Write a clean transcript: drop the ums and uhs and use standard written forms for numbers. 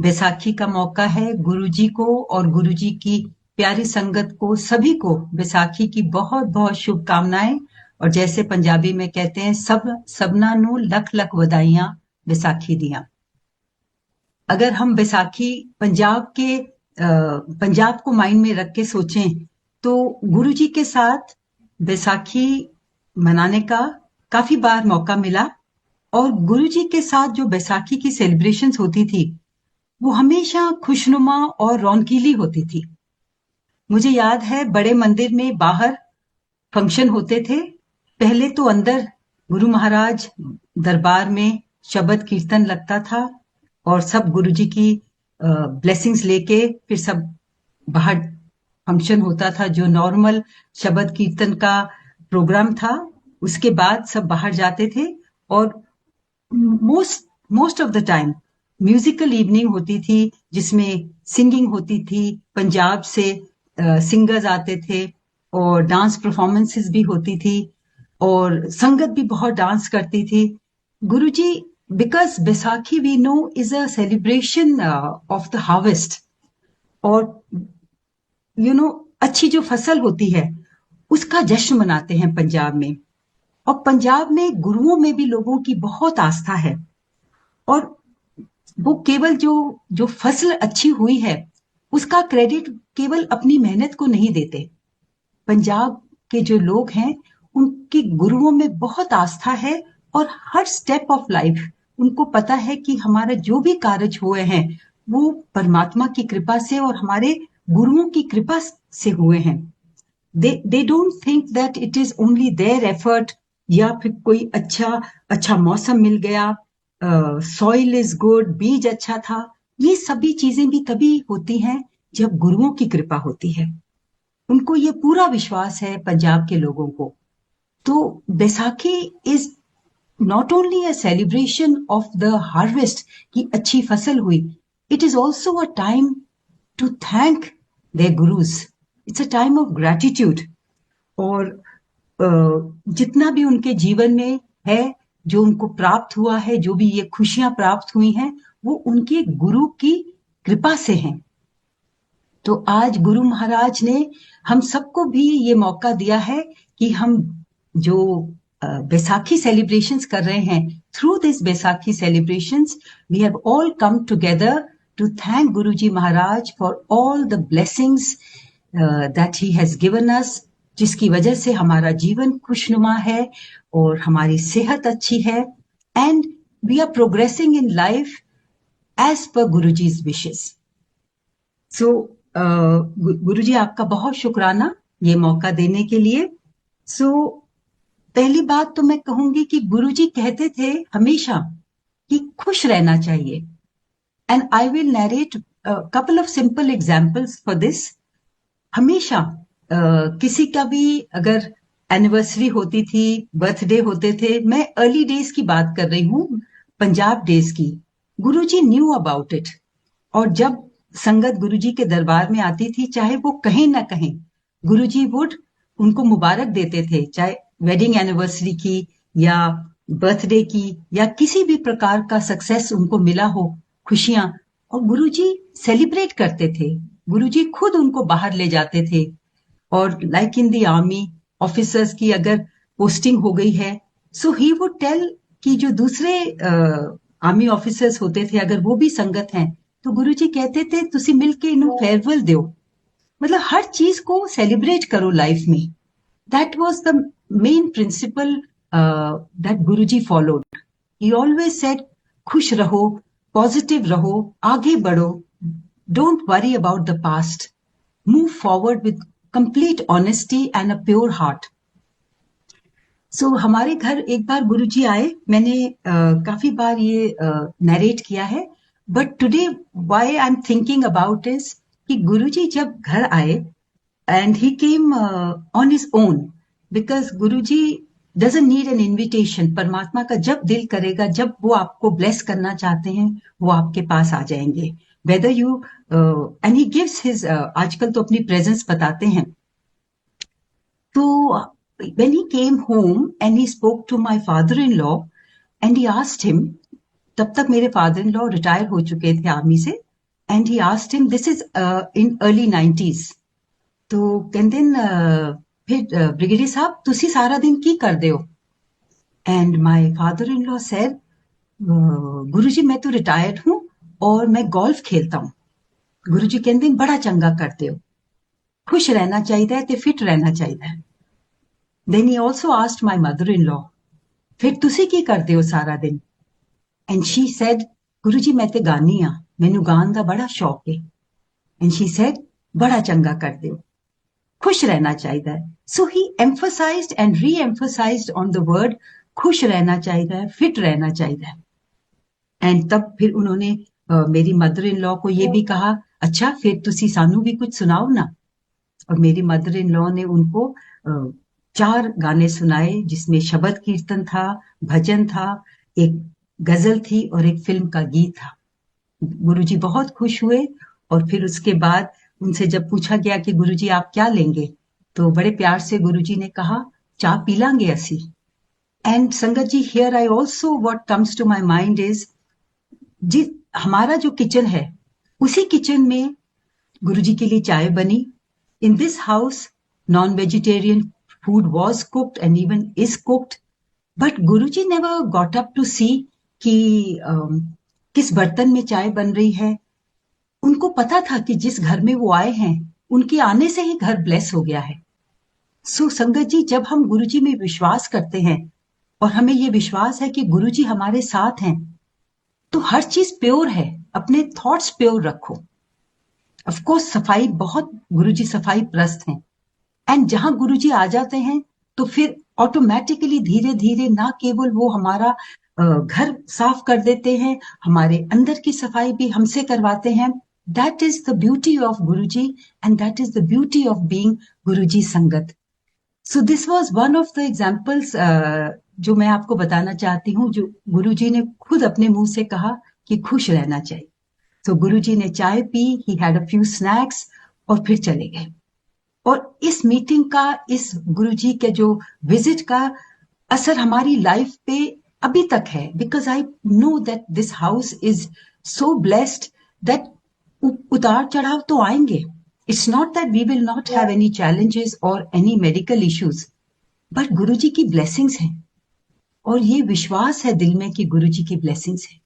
बैसाखी का मौका है। गुरुजी को और गुरुजी की प्यारी संगत को सभी को बैसाखी की बहुत बहुत शुभकामनाएं। और जैसे पंजाबी में कहते हैं, सबना नू लख लख बधाइयां बैसाखी दियां। अगर हम बैसाखी पंजाब को माइंड में रख के सोचें तो गुरुजी के साथ बैसाखी मनाने का काफी बार मौका मिला। और गुरुजी के साथ जो बैसाखी की सेलिब्रेशंस होती थी वो हमेशा खुशनुमा और रौनकीली होती थी। मुझे याद है बड़े मंदिर में बाहर फंक्शन होते थे। पहले तो अंदर गुरु महाराज दरबार में शबद कीर्तन लगता था और सब गुरुजी की ब्लेसिंग्स लेके फिर सब बाहर फंक्शन होता था, जो नॉर्मल शबद कीर्तन का प्रोग्राम था। उसके बाद सब बाहर जाते थे और most of the time musical evening होती थी जिसमें सिंगिंग होती थी। पंजाब से सिंगर्स आते थे और डांस परफॉर्मेंसेस भी होती थी और संगत भी बहुत डांस करती थी। Guruji, because Baisakhi we know is a celebration of the harvest, और अच्छी जो फसल होती है उसका जश्न मनाते हैं पंजाब में। और पंजाब में गुरुओं में भी लोगों की बहुत आस्था है और वो केवल जो फसल अच्छी हुई है उसका क्रेडिट केवल अपनी मेहनत को नहीं देते। पंजाब के जो लोग हैं उनकी गुरुओं में बहुत आस्था है और हर स्टेप ऑफ लाइफ उनको पता है कि हमारा जो भी कार्य हुए हैं वो परमात्मा की कृपा से और हमारे गुरुओं की कृपा से हुए हैं। They don't think that it is only their effort या फिर कोई अच्छा मौसम मिल गया, सॉइल इज गुड, बीज अच्छा था। ये सभी चीजें भी तभी होती हैं जब गुरुओं की कृपा होती है। उनको ये पूरा विश्वास है पंजाब के लोगों को। तो Baisakhi is not only a celebration of the harvest कि अच्छी फसल हुई, it is also a time to thank their gurus. It's a time of gratitude. और जितना भी उनके जीवन में है, जो उनको प्राप्त हुआ है, जो भी ये खुशियां प्राप्त हुई हैं, वो उनके गुरु की कृपा से हैं। तो आज गुरु महाराज ने हम सबको भी ये मौका दिया है कि हम जो बैसाखी सेलिब्रेशंस कर रहे हैं, through this Baisakhi celebrations we have all come together to thank Guruji Maharaj for all the blessings that he has given us, जिसकी वजह से हमारा जीवन खुशनुमा है और हमारी सेहत अच्छी है and we are progressing in life as per Guruji's wishes. सो गुरुजी, आपका बहुत शुक्राना ये मौका देने के लिए। सो पहली बात तो मैं कहूंगी कि गुरुजी कहते थे हमेशा कि खुश रहना चाहिए। And I will narrate couple of simple examples for this. हमेशा किसी का भी अगर एनिवर्सरी होती थी, बर्थडे होते थे, मैं अर्ली डेज की बात कर रही हूँ, पंजाब डेज की, गुरुजी न्यू अबाउट इट। और जब संगत गुरुजी के दरबार में आती थी, चाहे वो कहें ना कहें, गुरुजी वुड उनको मुबारक देते थे, चाहे वेडिंग एनिवर्सरी की या बर्थडे की या किसी भी प्रकार का सक्सेस उनको मिला हो, खुशियां, और गुरुजी सेलिब्रेट करते थे। गुरुजी खुद उनको बाहर ले जाते थे। और like in the army, officers की अगर पोस्टिंग हो गई है, सो ही वुड टेल कि जो दूसरे आर्मी ऑफिसर्स होते थे, अगर वो भी संगत हैं, तो गुरुजी कहते थे तुसी मिलके इन्हों फेयरवेल दियो। मतलब हर चीज को सेलिब्रेट करो लाइफ में। That was the main principle that Guruji followed. He always said खुश रहो, पॉजिटिव रहो, आगे बढ़ो, don't worry about the past, move forward with complete honesty and a pure heart. So हमारे घर एक बार गुरुजी आए। मैंने काफी बार ये नरेट किया है, but today why I am thinking about is कि गुरुजी जब घर आए and he came on his own, because Guruji doesn't need an invitation. परमात्मा का जब दिल करेगा, जब वो आपको ब्लेस करना चाहते हैं, वो आपके पास आ जाएंगे, whether you and he gives his, आजकल तो अपनी प्रेजेंस बताते हैं। तो when he came home and he spoke to my father-in-law and he asked him, तब तक मेरे फादर इन लॉ रिटायर हो चुके थे आर्मी से, and he asked him, this is in early 90s। तो कहंदे फिर ब्रिगेडियर साहब तुसी सारा दिन की करदे हो? And my father in law said, Guruji मैं तो रिटायर्ड हूं और मैं गोल्फ खेलता हूं। गुरुजी कहंदे बड़ा चंगा करते हो, खुश रहना चाहिए ते फिट रहना चाहिए। Then he also asked my mother in law, फिर तुसी की करदे हो सारा दिन? एंड शी सेड, गुरुजी मैं ते गानी हां, मैनू गान दा बड़ा शौक है। एंड शी सेड, बड़ा चंगा करदे हो, खुश रहना चाहिए। सो ही एम्फोसाइज्ड and re एम्फोसाइज्ड on the word खुश रहना चाहिए, फिट रहना चाहिए। एंड तब फिर उन्होंने मेरी मदर इन लॉ को ये भी कहा, अच्छा फिर तुसी सानू भी कुछ सुनाओ ना। और मेरी मदर इन लॉ ने उनको 4 गाने सुनाए, जिसमें शबद कीर्तन था, भजन था, एक गजल थी और एक फिल्म का गीत था। गुरुजी बहुत खुश हुए। और फिर उसके बाद उनसे जब पूछा गया कि गुरुजी आप क्या लेंगे, तो बड़े प्यार से गुरुजी ने कहा, चाह पी लांगे असी। And sangat ji, here I also what comes to my mind is, जी हमारा जो किचन है, उसी किचन में गुरुजी के लिए चाय बनी। In this house non vegetarian food was cooked and even is cooked, but Guruji never got up to see कि किस बर्तन में चाय बन रही है। उनको पता था कि जिस घर में वो आए हैं, उनके आने से ही घर ब्लेस हो गया है। सो संगत जी, जब हम गुरुजी में विश्वास करते हैं और हमें ये विश्वास है कि गुरुजी हमारे साथ हैं, तो हर चीज प्योर है। अपने थॉट्स प्योर रखो। ऑफ कोर्स सफाई बहुत, गुरुजी सफाई प्रस्त हैं। एंड जहां गुरुजी आ जाते हैं तो फिर ऑटोमेटिकली धीरे धीरे ना केवल वो हमारा घर साफ कर देते हैं, हमारे अंदर की सफाई भी हमसे करवाते हैं। That is the beauty of Guruji and that is the beauty of being Guruji sangat. So this was one of the examples जो मैं आपको बताना चाहती हूँ, जो गुरुजी ने खुद अपने मुंह से कहा कि खुश रहना चाहिए। तो गुरुजी ने चाय P, he had a few snacks और फिर चले गए। और इस मीटिंग का, इस गुरुजी के जो विजिट का असर हमारी लाइफ पे अभी तक है, because I know that this house is so blessed that उतार चढ़ाव तो आएंगे। It's not that we will not have any challenges और any medical issues, but Guruji की ब्लेसिंग्स हैं। और ये विश्वास है दिल में कि गुरुजी की ब्लेसिंग्स है।